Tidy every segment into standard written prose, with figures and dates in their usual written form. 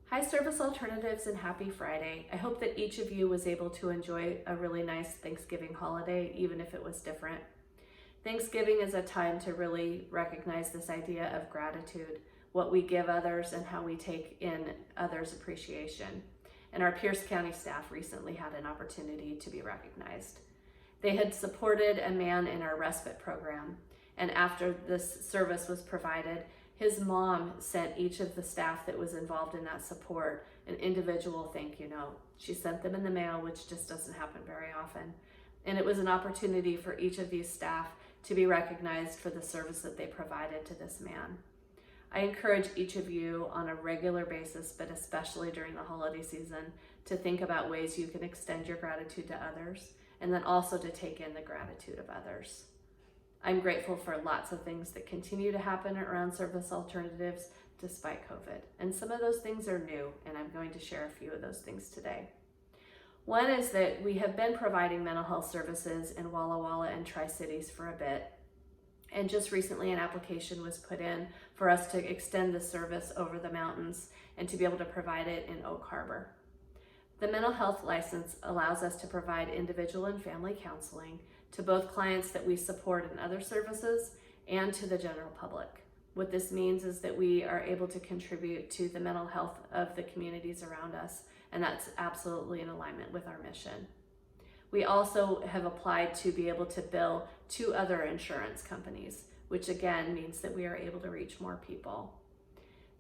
Hi, Service Alternatives, and happy Friday. I hope that each of you was able to enjoy a really nice Thanksgiving holiday, even if it was different. Thanksgiving is a time to really recognize this idea of gratitude, what we give others and how we take in others' appreciation. And our Pierce County staff recently had an opportunity to be recognized. They had supported a man in our respite program, and after this service was provided, his mom sent each of the staff that was involved in that support an individual thank you note. She sent them in the mail, which just doesn't happen very often. And it was an opportunity for each of these staff to be recognized for the service that they provided to this man. I encourage each of you on a regular basis, but especially during the holiday season, to think about ways you can extend your gratitude to others, and then also to take in the gratitude of others. I'm grateful for lots of things that continue to happen around Service Alternatives despite COVID. And some of those things are new, and I'm going to share a few of those things today. One is that we have been providing mental health services in Walla Walla and Tri-Cities for a bit. And just recently an application was put in for us to extend the service over the mountains and to be able to provide it in Oak Harbor. The mental health license allows us to provide individual and family counseling to both clients that we support in other services and to the general public. What this means is that we are able to contribute to the mental health of the communities around us, and that's absolutely in alignment with our mission. We also have applied to be able to bill 2 other insurance companies, which again means that we are able to reach more people.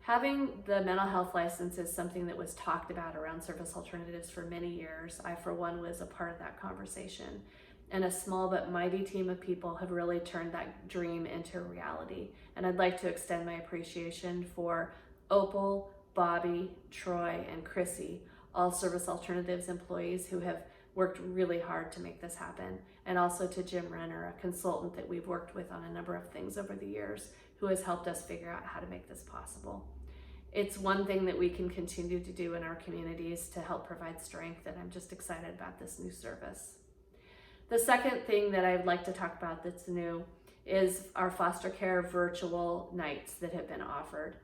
Having the mental health license is something that was talked about around Service Alternatives for many years. I, for one, was a part of that conversation. And a small but mighty team of people have really turned that dream into reality. And I'd like to extend my appreciation for Opal, Bobby, Troy, and Chrissy, all Service Alternatives employees who have worked really hard to make this happen. And also to Jim Renner, a consultant that we've worked with on a number of things over the years, who has helped us figure out how to make this possible. It's one thing that we can continue to do in our communities to help provide strength, and I'm just excited about this new service. The second thing that I'd like to talk about that's new is our foster care virtual nights that have been offered.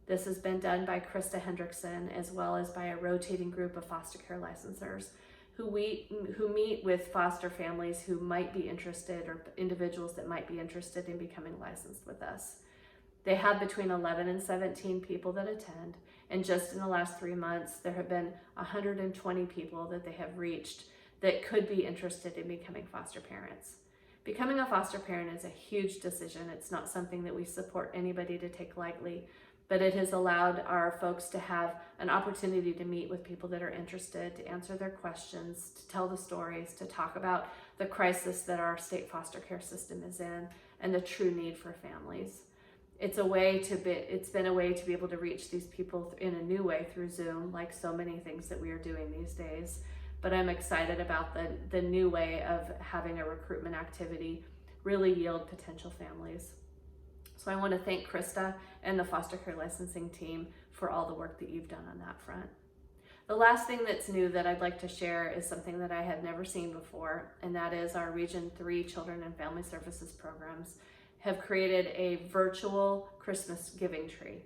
This has been done by Krista Hendrickson as well as by a rotating group of foster care licensors who meet with foster families who might be interested or individuals that might be interested in becoming licensed with us. They have between 11 and 17 people that attend, and just in the last 3 months, there have been 120 people that they have reached that could be interested in becoming foster parents. Becoming a foster parent is a huge decision. It's not something that we support anybody to take lightly, but it has allowed our folks to have an opportunity to meet with people that are interested, to answer their questions, to tell the stories, to talk about the crisis that our state foster care system is in and the true need for families. It's been a way to be able to reach these people in a new way through Zoom, like so many things that we are doing these days. But I'm excited about the new way of having a recruitment activity really yield potential families. So I want to thank Krista and the foster care licensing team for all the work that you've done on that front. The last thing that's new that I'd like to share is something that I had never seen before, and that is our Region 3 Children and Family Services programs have created a virtual Christmas giving tree.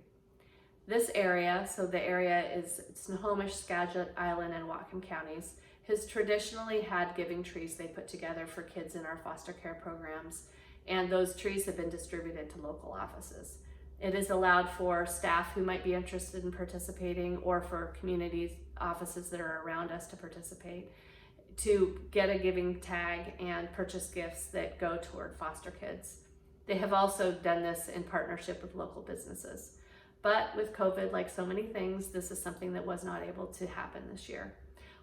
This area, so the area is Snohomish, Skagit, Island, and Whatcom counties, has traditionally had giving trees they put together for kids in our foster care programs, and those trees have been distributed to local offices. It is allowed for staff who might be interested in participating or for community offices that are around us to participate to get a giving tag and purchase gifts that go toward foster kids. They have also done this in partnership with local businesses. But with COVID, like so many things, this is something that was not able to happen this year.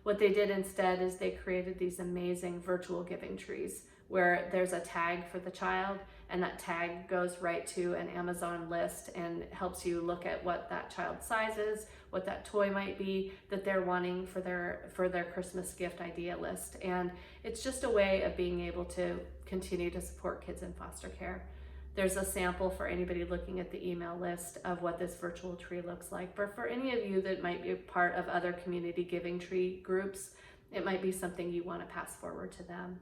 What they did instead is they created these amazing virtual giving trees where there's a tag for the child, and that tag goes right to an Amazon list and helps you look at what that child's size is, what that toy might be that they're wanting for their Christmas gift idea list. And it's just a way of being able to continue to support kids in foster care. There's a sample for anybody looking at the email list of what this virtual tree looks like. But for any of you that might be a part of other community giving tree groups, it might be something you want to pass forward to them.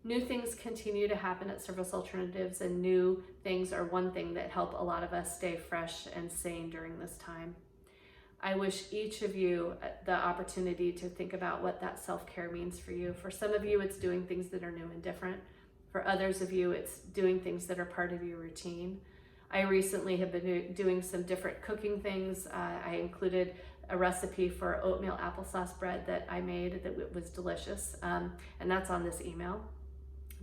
New things continue to happen at Service Alternatives, and new things are one thing that help a lot of us stay fresh and sane during this time. I wish each of you the opportunity to think about what that self-care means for you. For some of you, it's doing things that are new and different. For others of you, it's doing things that are part of your routine. I recently have been doing some different cooking things. I included a recipe for oatmeal applesauce bread that I made that was delicious. And that's on this email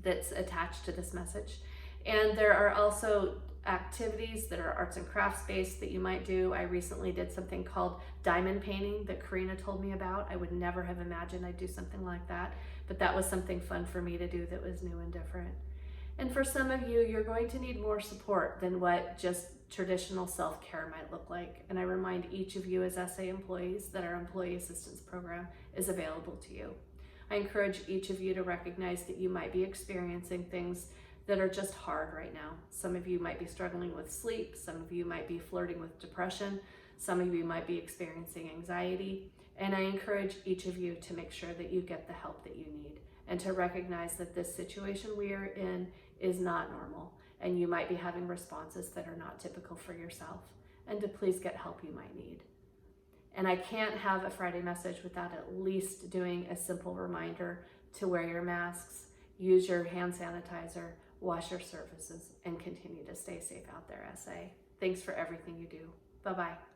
that's attached to this message. And there are also activities that are arts and crafts based that you might do. I recently did something called diamond painting that Karina told me about. I would never have imagined I'd do something like that, but that was something fun for me to do that was new and different. And for some of you, you're going to need more support than what just traditional self-care might look like. And I remind each of you as SA employees that our Employee Assistance Program is available to you. I encourage each of you to recognize that you might be experiencing things that are just hard right now. Some of you might be struggling with sleep. Some of you might be flirting with depression. Some of you might be experiencing anxiety. And I encourage each of you to make sure that you get the help that you need and to recognize that this situation we are in is not normal and you might be having responses that are not typical for yourself, and to please get help you might need. And I can't have a Friday message without at least doing a simple reminder to wear your masks, use your hand sanitizer, wash your surfaces, and continue to stay safe out there, SA. Thanks for everything you do. Bye-bye.